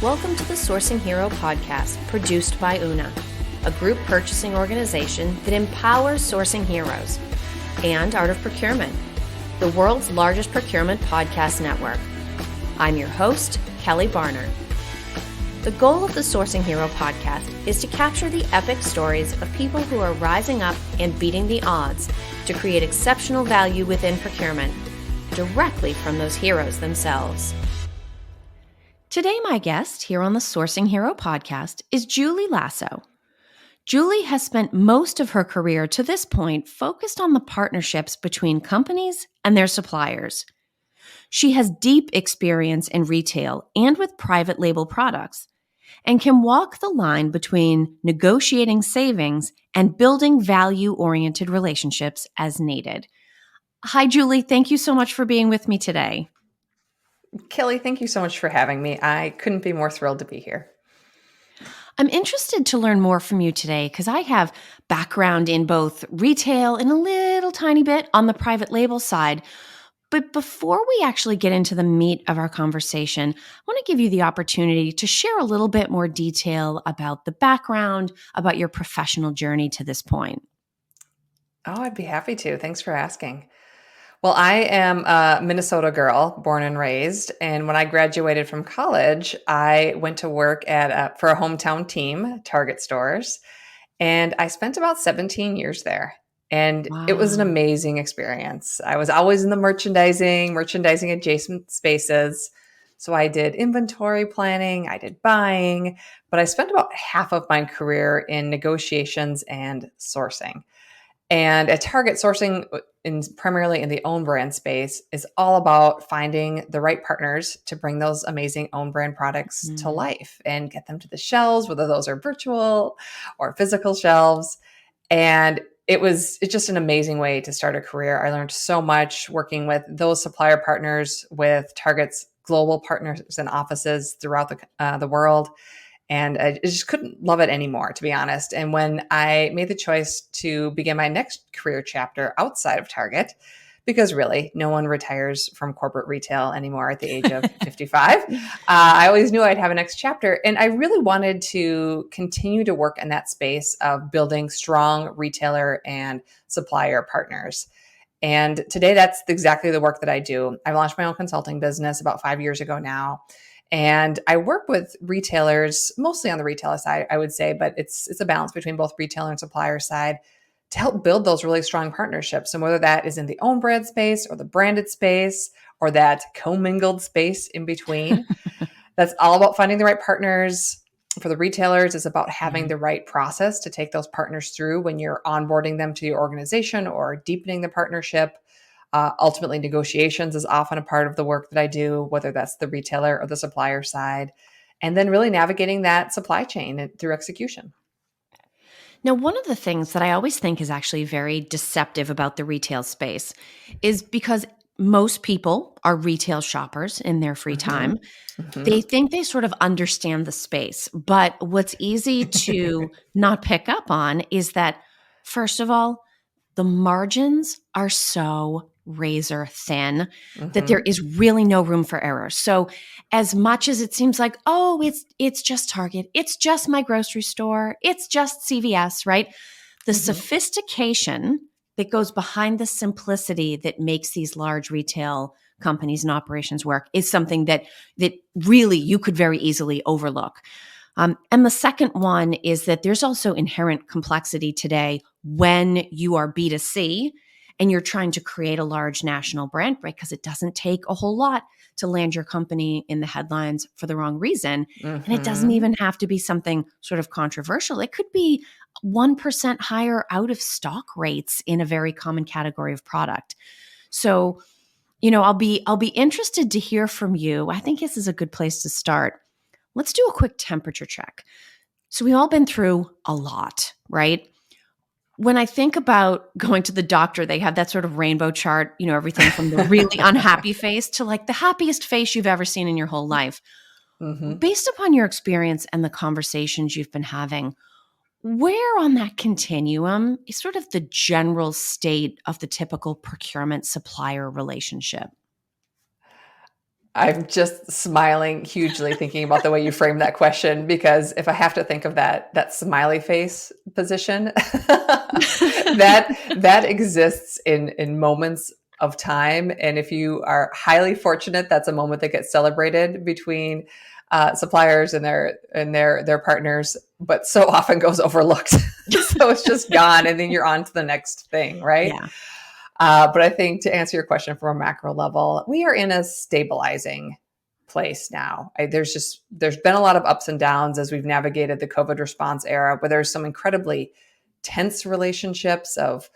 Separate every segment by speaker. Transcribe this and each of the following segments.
Speaker 1: Welcome to the Sourcing Hero podcast, produced by Una, a group purchasing organization that empowers sourcing heroes, and Art of Procurement, the world's largest procurement podcast network. I'm your host, Kelly Barner. The goal of the Sourcing Hero podcast is to capture the epic stories of people who are rising up and beating the odds to create exceptional value within procurement, directly from those heroes themselves. Today, my guest here on the Sourcing Hero podcast is Juli Lassow. Juli has spent most of her career to this point focused on the partnerships between companies and their suppliers. She has deep experience in retail and with private label products, and can walk the line between negotiating savings and building value-oriented relationships as needed. Hi, Juli. Thank you so much for being with me today.
Speaker 2: Kelly, thank you so much for having me. I couldn't be more thrilled to be here.
Speaker 1: I'm interested to learn more from you today because I have background in both retail and a little tiny bit on the private label side. But before we actually get into the meat of our conversation, I want to give you the opportunity to share a little bit more detail about the background, about your professional journey to this point.
Speaker 2: Oh, I'd be happy to. Thanks for asking. Well, I am a Minnesota girl, born and raised. And when I graduated from college, I went to work for a hometown team, Target stores. And I spent about 17 years there. And It was an amazing experience. I was always in the merchandising adjacent spaces. So I did inventory planning, I did buying, but I spent about half of my career in negotiations and sourcing. And at Target, sourcing primarily in the own brand space is all about finding the right partners to bring those amazing own brand products to life and get them to the shelves, whether those are virtual or physical shelves. And it's just an amazing way to start a career. I learned so much working with those supplier partners, with Target's global partners and offices throughout the world. And I just couldn't love it anymore, to be honest. And when I made the choice to begin my next career chapter outside of Target, because really no one retires from corporate retail anymore at the age of 55, I always knew I'd have a next chapter. And I really wanted to continue to work in that space of building strong retailer and supplier partners. And today, that's exactly the work that I do. I launched my own consulting business about 5 years ago now. And I work with retailers, mostly on the retailer side, I would say, but it's a balance between both retailer and supplier side to help build those really strong partnerships. And whether that is in the own brand space or the branded space or that commingled space in between, that's all about finding the right partners. For the retailers, it's about having the right process to take those partners through when you're onboarding them to your organization or deepening the partnership. Ultimately, negotiations is often a part of the work that I do, whether that's the retailer or the supplier side, and then really navigating that supply chain through execution.
Speaker 1: Now, one of the things that I always think is actually very deceptive about the retail space is because most people are retail shoppers in their free time. They think they sort of understand the space. But what's easy to not pick up on is that, first of all, the margins are so razor thin that there is really no room for error. So as much as it seems like, oh, it's just Target, it's just my grocery store, it's just CVS, right? The sophistication that goes behind the simplicity that makes these large retail companies and operations work is something that really you could very easily overlook. And the second one is that there's also inherent complexity today when you are B2C and you're trying to create a large national brand, right? Because it doesn't take a whole lot to land your company in the headlines for the wrong reason. And it doesn't even have to be something sort of controversial. It could be 1% higher out of stock rates in a very common category of product. So, I'll be interested to hear from you. I think this is a good place to start. Let's do a quick temperature check. So we've all been through a lot, right? When I think about going to the doctor, they have that sort of rainbow chart, everything from the really unhappy face to like the happiest face you've ever seen in your whole life. Based upon your experience and the conversations you've been having, where on that continuum is sort of the general state of the typical procurement supplier relationship?
Speaker 2: I'm just smiling hugely thinking about the way you framed that question, because if I have to think of that smiley face position, that exists in moments of time. And if you are highly fortunate, that's a moment that gets celebrated between suppliers and their partners, but so often goes overlooked. So it's just gone, and then you're on to the next thing, right?
Speaker 1: Yeah.
Speaker 2: But I think to answer your question from a macro level, we are in a stabilizing place now. There's been a lot of ups and downs as we've navigated the COVID response era, where there's some incredibly tense relationships of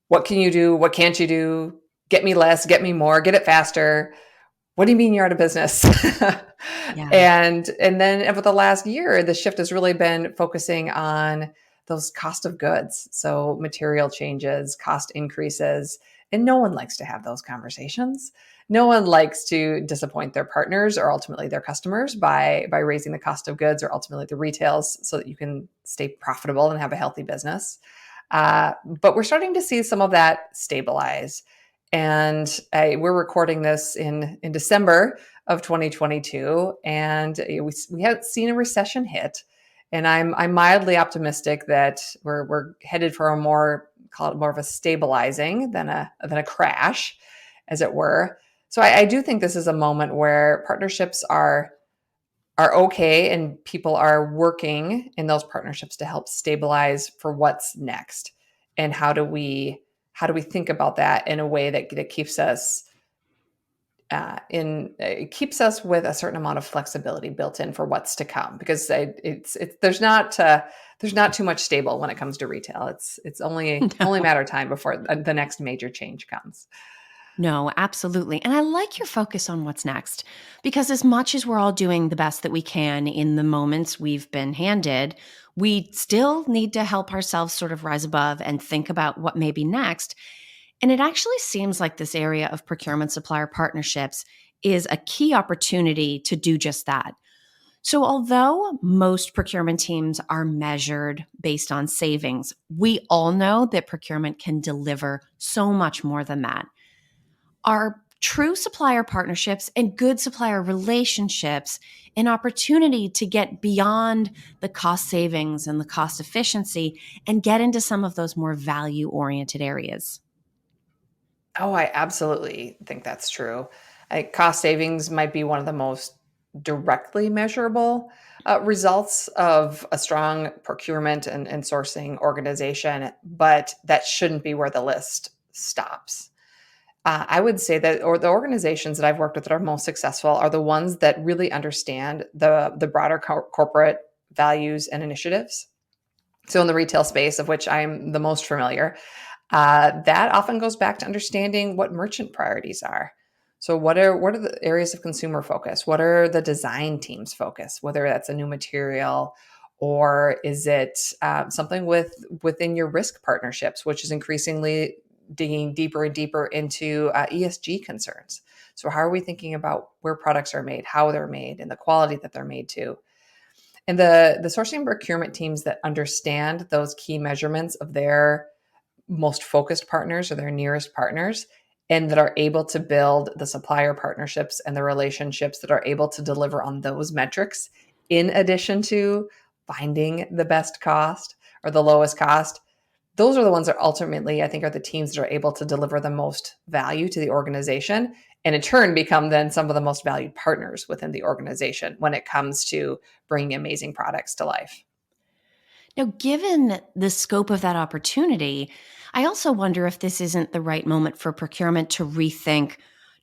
Speaker 2: what can you do, what can't you do, get me less, get me more, get it faster. What do you mean you're out of business?
Speaker 1: Yeah.
Speaker 2: And then over the last year, the shift has really been focusing on those cost of goods. So material changes, cost increases, and no one likes to have those conversations. No one likes to disappoint their partners or ultimately their customers by raising the cost of goods or ultimately the retails so that you can stay profitable and have a healthy business. But we're starting to see some of that stabilize. And we're recording this in December of 2022, and we have seen a recession hit. And I'm mildly optimistic that we're headed for a call it more of a stabilizing than a crash, as it were. So I do think this is a moment where partnerships are okay, and people are working in those partnerships to help stabilize for what's next. And how do we think about that in a way that keeps us in it keeps us with a certain amount of flexibility built in for what's to come, because there's not too much stable when it comes to retail. It's only a
Speaker 1: No.
Speaker 2: matter of time before the next major change comes.
Speaker 1: No, absolutely. And I like your focus on what's next, because as much as we're all doing the best that we can in the moments we've been handed, we still need to help ourselves sort of rise above and think about what may be next. And it actually seems like this area of procurement supplier partnerships is a key opportunity to do just that. So, although most procurement teams are measured based on savings, we all know that procurement can deliver so much more than that. Are true supplier partnerships and good supplier relationships an opportunity to get beyond the cost savings and the cost efficiency and get into some of those more value oriented areas?
Speaker 2: Oh, I absolutely think that's true. Cost savings might be one of the most directly measurable results of a strong procurement and sourcing organization, but that shouldn't be where the list stops. I would say that, or the organizations that I've worked with that are most successful are the ones that really understand the broader corporate values and initiatives. So in the retail space, of which I'm the most familiar, that often goes back to understanding what merchant priorities are. So what are the areas of consumer focus? What are the design teams focus? Whether that's a new material, or is it something within your risk partnerships, which is increasingly digging deeper and deeper into ESG concerns. So how are we thinking about where products are made, how they're made, and the quality that they're made to? And the sourcing and procurement teams that understand those key measurements of their most focused partners or their nearest partners, and that are able to build the supplier partnerships and the relationships that are able to deliver on those metrics, in addition to finding the best cost or the lowest cost, those are the ones that ultimately I think are the teams that are able to deliver the most value to the organization, and in turn become then some of the most valued partners within the organization when it comes to bringing amazing products to life.
Speaker 1: Now, given the scope of that opportunity, I also wonder if this isn't the right moment for procurement to rethink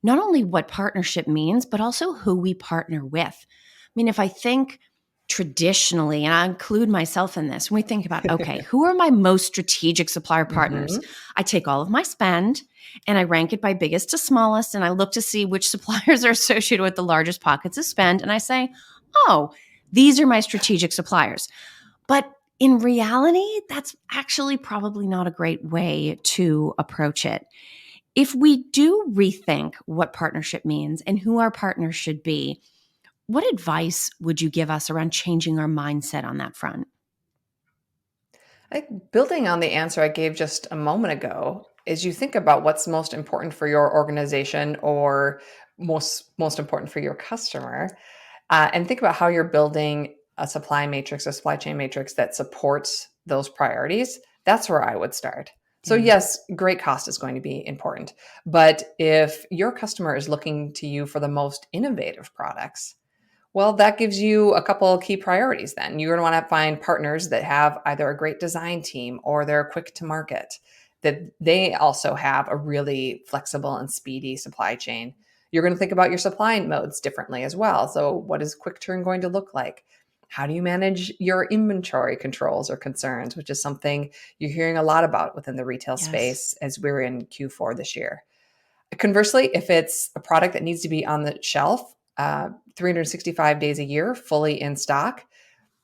Speaker 1: not only what partnership means, but also who we partner with. I mean, if I think traditionally, and I include myself in this, when we think about, okay, who are my most strategic supplier partners?
Speaker 2: Hmm.
Speaker 1: I take all of my spend and I rank it by biggest to smallest, and I look to see which suppliers are associated with the largest pockets of spend. And I say, oh, these are my strategic suppliers. But in reality, that's actually probably not a great way to approach it. If we do rethink what partnership means and who our partners should be, what advice would you give us around changing our mindset on that front?
Speaker 2: Building on the answer I gave just a moment ago, is you think about what's most important for your organization or most important for your customer, and think about how you're building a supply matrix, a supply chain matrix that supports those priorities. That's where I would start. So
Speaker 1: Yeah.
Speaker 2: yes, great cost is going to be important, but if your customer is looking to you for the most innovative products, well, that gives you a couple of key priorities then. You're going to want to find partners that have either a great design team or they're quick to market, that they also have a really flexible and speedy supply chain. You're going to think about your supply modes differently as well. So, what is quick turn going to look like? How do you manage your inventory controls or concerns, which is something you're hearing a lot about within the retail
Speaker 1: Yes.
Speaker 2: space as we're in Q4 this year? Conversely, if it's a product that needs to be on the shelf 365 days a year, fully in stock,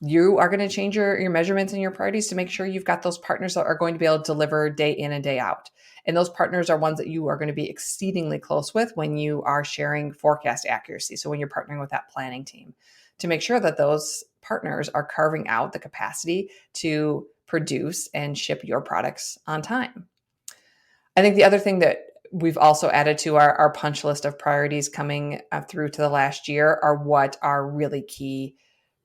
Speaker 2: you are going to change your measurements and your priorities to make sure you've got those partners that are going to be able to deliver day in and day out. And those partners are ones that you are going to be exceedingly close with when you are sharing forecast accuracy. So when you're partnering with that planning team to make sure that those partners are carving out the capacity to produce and ship your products on time. I think the other thing that we've also added to our punch list of priorities coming through to the last year are what are really key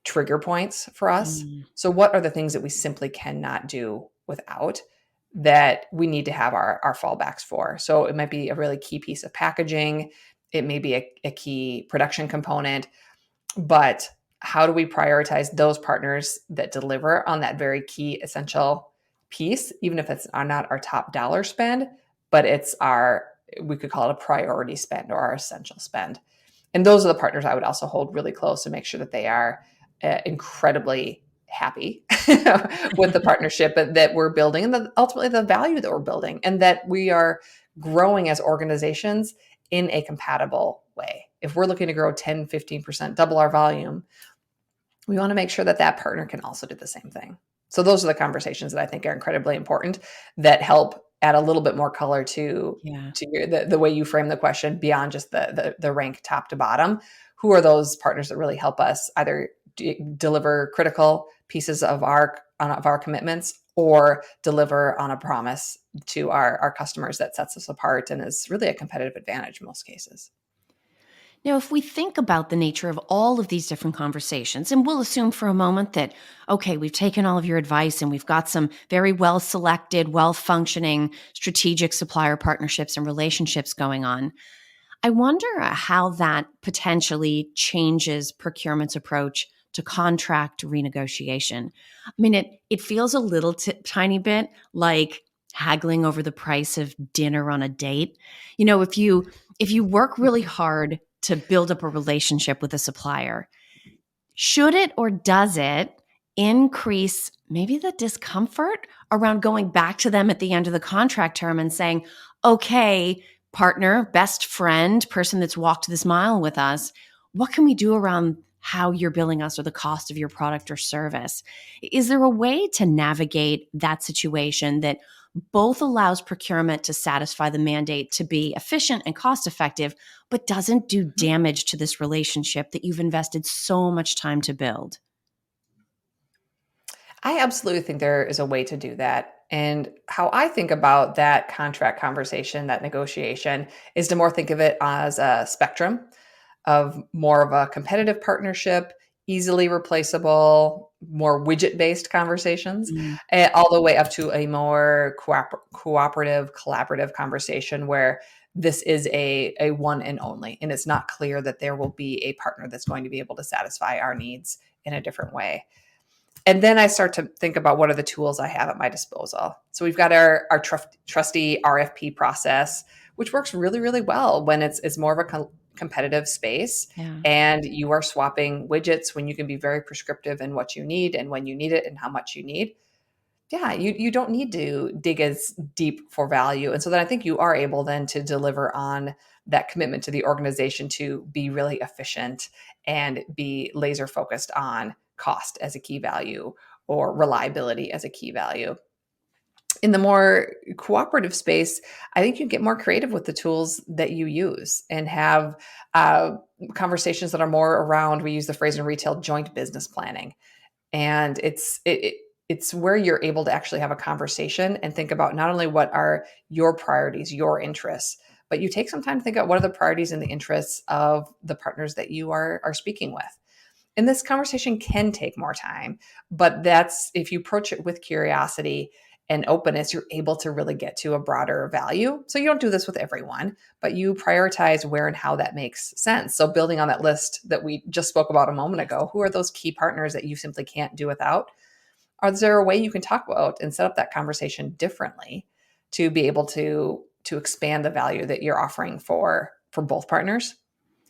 Speaker 2: trigger points for us.
Speaker 1: Mm.
Speaker 2: So, what are the things that we simply cannot do without that we need to have our fallbacks for? So, it might be a really key piece of packaging, it may be a key production component, but how do we prioritize those partners that deliver on that very key essential piece, even if it's not our top dollar spend, but it's our, we could call it a priority spend or our essential spend. And those are the partners I would also hold really close to make sure that they are incredibly happy with the partnership that we're building and ultimately the value that we're building, and that we are growing as organizations in a compatible way. If we're looking to grow 10, 15%, double our volume, we want to make sure that that partner can also do the same thing. So those are the conversations that I think are incredibly important that help add a little bit more color
Speaker 1: Yeah.
Speaker 2: to the way you frame the question beyond just the rank top to bottom. Who are those partners that really help us either deliver critical pieces of our commitments or deliver on a promise to our customers that sets us apart and is really a competitive advantage in most cases.
Speaker 1: Now, if we think about the nature of all of these different conversations, and we'll assume for a moment that, okay, we've taken all of your advice and we've got some very well selected, well functioning strategic supplier partnerships and relationships going on, I wonder how that potentially changes procurement's approach to contract renegotiation. I mean, it feels a little tiny bit like haggling over the price of dinner on a date. You know, if you work really hard to build up a relationship with a supplier, should it or does it increase maybe the discomfort around going back to them at the end of the contract term and saying, okay, partner, best friend, person that's walked this mile with us, what can we do around how you're billing us or the cost of your product or service? Is there a way to navigate that situation that both allows procurement to satisfy the mandate to be efficient and cost effective, but doesn't do damage to this relationship that you've invested so much time to build?
Speaker 2: I absolutely think there is a way to do that. And how I think about that contract conversation, that negotiation, is to more think of it as a spectrum of more of a competitive partnership, easily replaceable, more widget based conversations,
Speaker 1: Mm.
Speaker 2: all the way up to a more cooperative, collaborative conversation where this is a one and only. And it's not clear that there will be a partner that's going to be able to satisfy our needs in a different way. And then I start to think about what are the tools I have at my disposal. So we've got our trusty RFP process, which works really, really well when it's more of a competitive space
Speaker 1: Yeah.
Speaker 2: and you are swapping widgets when you can be very prescriptive in what you need and when you need it and how much you need. Yeah, you don't need to dig as deep for value. And so then I think you are able then to deliver on that commitment to the organization to be really efficient and be laser focused on cost as a key value or reliability as a key value. In the more cooperative space, I think you get more creative with the tools that you use and have conversations that are more around, we use the phrase in retail, joint business planning. And it's where you're able to actually have a conversation and think about not only what are your priorities, your interests, but you take some time to think about what are the priorities and the interests of the partners that you are speaking with. And this conversation can take more time, but that's if you approach it with curiosity and openness, you're able to really get to a broader value. So you don't do this with everyone, but you prioritize where and how that makes sense. So building on that list that we just spoke about a moment ago, who are those key partners that you simply can't do without? Is there a way you can talk about and set up that conversation differently to be able to expand the value that you're offering for both partners?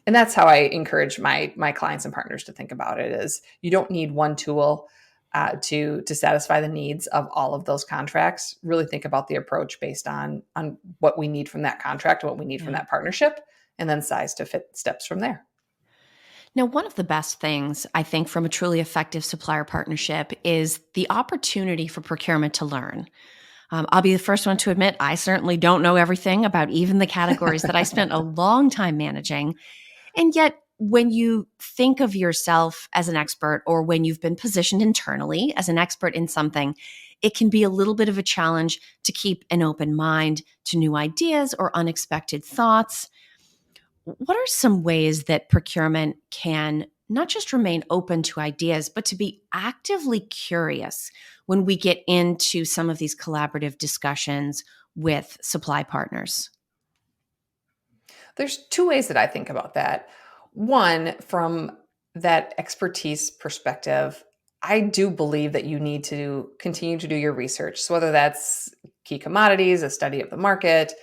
Speaker 2: And that's how I encourage my clients and partners to think about it: is you don't need one tool to satisfy the needs of all of those contracts. Really think about the approach based on what we need from that contract, what we need from
Speaker 1: Yeah.
Speaker 2: that partnership, and then size to fit steps from there.
Speaker 1: Now, one of the best things I think from a truly effective supplier partnership is the opportunity for procurement to learn. I'll be the first one to admit I certainly don't know everything about even the categories that I spent a long time managing. And yet, when you think of yourself as an expert, or when you've been positioned internally as an expert in something, it can be a little bit of a challenge to keep an open mind to new ideas or unexpected thoughts. What are some ways that procurement can not just remain open to ideas, but to be actively curious when we get into some of these collaborative discussions with supply partners?
Speaker 2: There's two ways that I think about that. One, from that expertise perspective, I do believe that you need to continue to do your research. So whether that's key commodities, a study of the market,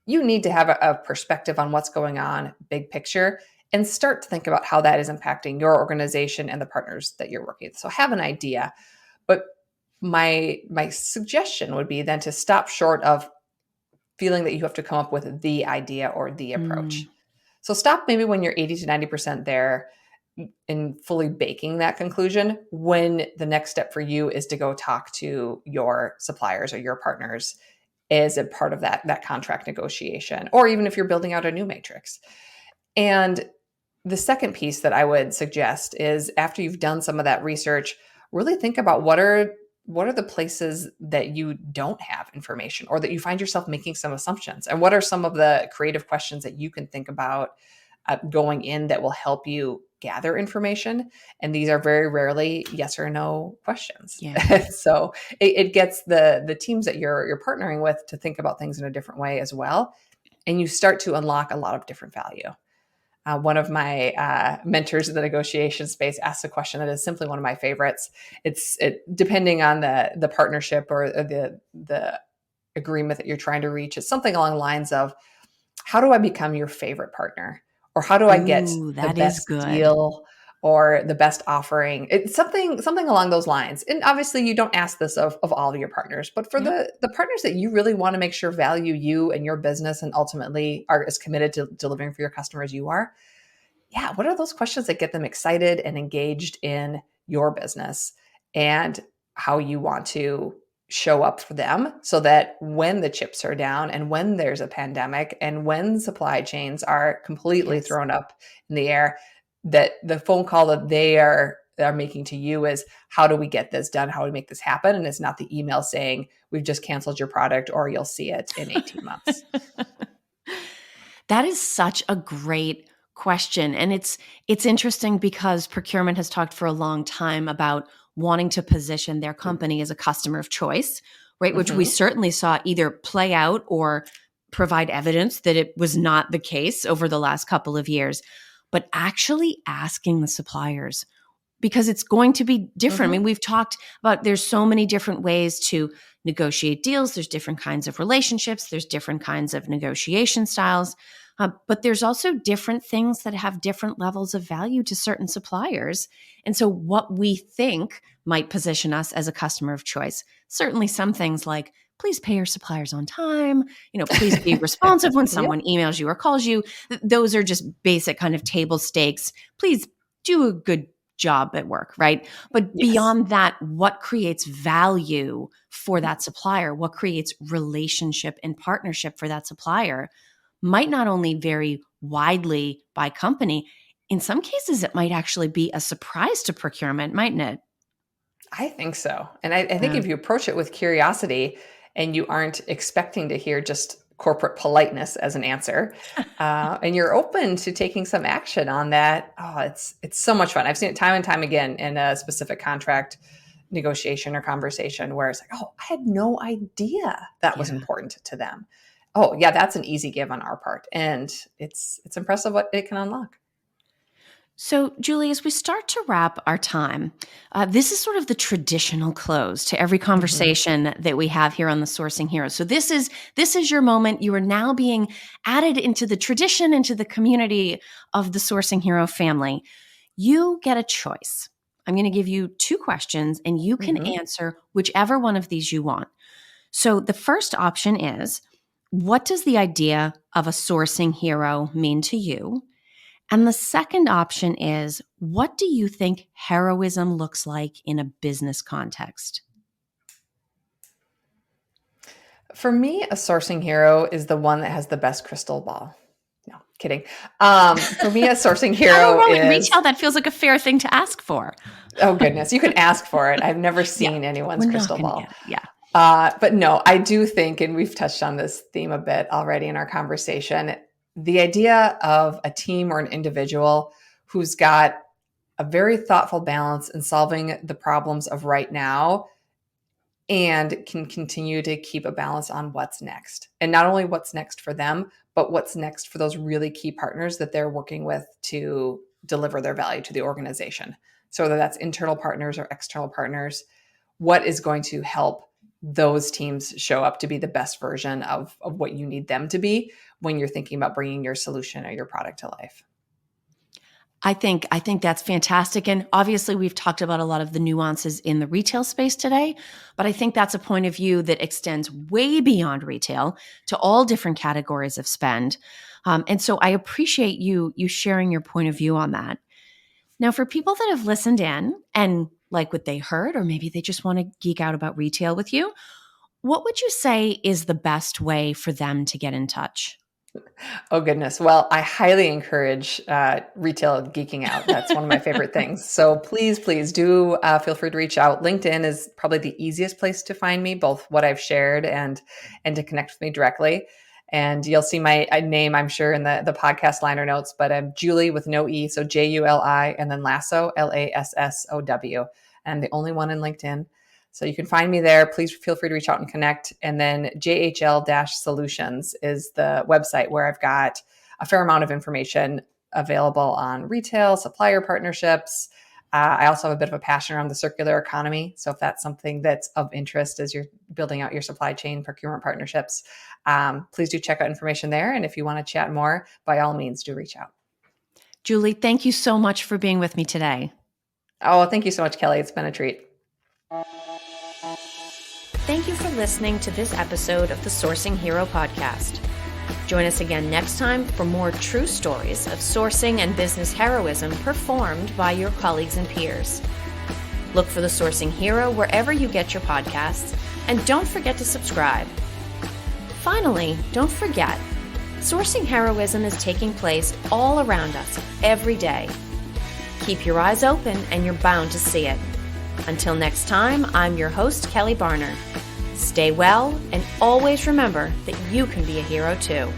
Speaker 2: you need to have a perspective on what's going on, big picture, and start to think about how that is impacting your organization and the partners that you're working with. So have an idea. But my suggestion would be then to stop short of feeling that you have to come up with the idea or the approach.
Speaker 1: Mm,
Speaker 2: So stop maybe when you're 80 to 90% there in fully baking that conclusion, when the next step for you is to go talk to your suppliers or your partners as a part of that contract negotiation, or even if you're building out a new matrix. And the second piece that I would suggest is, after you've done some of that research, really think about what are the places that you don't have information, or that you find yourself making some assumptions, and what are some of the creative questions that you can think about going in that will help you gather information. And these are very rarely yes or no questions.
Speaker 1: yeah.
Speaker 2: So it gets the teams that you're partnering with to think about things in a different way as well, and you start to unlock a lot of different value. One of my mentors in the negotiation space asked a question that is simply one of my favorites. Depending on the partnership or the agreement that you're trying to reach. It's something along the lines of, how do I become your favorite partner? Or how do I get
Speaker 1: Ooh,
Speaker 2: the
Speaker 1: that is
Speaker 2: best
Speaker 1: good.
Speaker 2: deal or the best offering? It's something along those lines. And obviously you don't ask this of all of your partners, but for
Speaker 1: Yep.
Speaker 2: the partners that you really want to make sure value you and your business and ultimately are as committed to delivering for your customers you are. Yeah, what are those questions that get them excited and engaged in your business and how you want to show up for them, so that when the chips are down and when there's a pandemic and when supply chains are completely
Speaker 1: Yes.
Speaker 2: thrown up in the air, that the phone call that they are making to you is, how do we get this done? How do we make this happen? And it's not the email saying, we've just canceled your product or you'll see it in 18 months.
Speaker 1: That is such a great question. And it's interesting because procurement has talked for a long time about wanting to position their company as a customer of choice, right? Which we
Speaker 2: Mhm.
Speaker 1: certainly saw either play out or provide evidence that it was not the case over the last couple of years. But actually asking the suppliers, because it's going to be different. I mean,
Speaker 2: Mhm.
Speaker 1: we've talked about there's so many different ways to negotiate deals. There's different kinds of relationships. There's different kinds of negotiation styles. But there's also different things that have different levels of value to certain suppliers. And so what we think might position us as a customer of choice, certainly some things like, please pay your suppliers on time, please be responsive when
Speaker 2: Yep.
Speaker 1: someone emails you or calls you. Those are just basic kind of table stakes. Please do a good job at work, right? But
Speaker 2: Yes.
Speaker 1: beyond that, what creates value for that supplier, what creates relationship and partnership for that supplier might not only vary widely by company, in some cases, it might actually be a surprise to procurement, mightn't it?
Speaker 2: I think so. And I think
Speaker 1: Yeah.
Speaker 2: if you approach it with curiosity and you aren't expecting to hear just corporate politeness as an answer, and you're open to taking some action on that, it's so much fun. I've seen it time and time again in a specific contract negotiation or conversation where it's like, oh, I had no idea that was important to them. Oh yeah, that's an easy give on our part. And it's impressive what it can unlock.
Speaker 1: So, Julie, as we start to wrap our time, this is sort of the traditional close to every conversation that we have here on the Sourcing Hero. So this is your moment. You are now being added into the tradition, into the community of the Sourcing Hero family. You get a choice. I'm going to give you 2 questions, and you can answer whichever one of these you want. So the first option is, what does the idea of a sourcing hero mean to you? And the second option is, what do you think heroism looks like in a business context?
Speaker 2: For me, a sourcing hero is the one that has the best crystal ball. No, kidding. For me, a sourcing hero
Speaker 1: in retail, that feels like a fair thing to ask for.
Speaker 2: Oh, goodness. You can ask for it. I've never seen anyone's crystal ball.
Speaker 1: Yeah.
Speaker 2: But no, I do think, and we've touched on this theme a bit already in our conversation, the idea of a team or an individual who's got a very thoughtful balance in solving the problems of right now and can continue to keep a balance on what's next. And not only what's next for them, but what's next for those really key partners that they're working with to deliver their value to the organization. So whether that's internal partners or external partners, what is going to help those teams show up to be the best version of what you need them to be when you're thinking about bringing your solution or your product to life.
Speaker 1: I think that's fantastic. And obviously we've talked about a lot of the nuances in the retail space today, but I think that's a point of view that extends way beyond retail to all different categories of spend. And so I appreciate you sharing your point of view on that. Now, for people that have listened in and like what they heard, or maybe they just want to geek out about retail with you, what would you say is the best way for them to get in touch?
Speaker 2: Oh, goodness. Well, I highly encourage retail geeking out. That's one of my favorite things. So please do feel free to reach out. LinkedIn is probably the easiest place to find me, both what I've shared and to connect with me directly. And you'll see my name, I'm sure, in the podcast liner notes, but I'm Juli with no E. So Juli, and then Lassow, Lassow. I'm the only one in LinkedIn. So you can find me there. Please feel free to reach out and connect. And then JHL-Solutions is the website where I've got a fair amount of information available on retail, supplier partnerships. I also have a bit of a passion around the circular economy. So if that's something that's of interest as you're building out your supply chain procurement partnerships, please do check out information there. And if you want to chat more, by all means, do reach out.
Speaker 1: Juli, thank you so much for being with me today.
Speaker 2: Oh, thank you so much, Kelly. It's been a treat.
Speaker 1: Thank you for listening to this episode of the Sourcing Hero podcast. Join us again next time for more true stories of sourcing and business heroism performed by your colleagues and peers. Look for the Sourcing Hero wherever you get your podcasts, and don't forget to subscribe. Finally, don't forget, sourcing heroism is taking place all around us every day. Keep your eyes open and you're bound to see it. Until next time, I'm your host, Kelly Barner. Stay well, and always remember that you can be a hero too.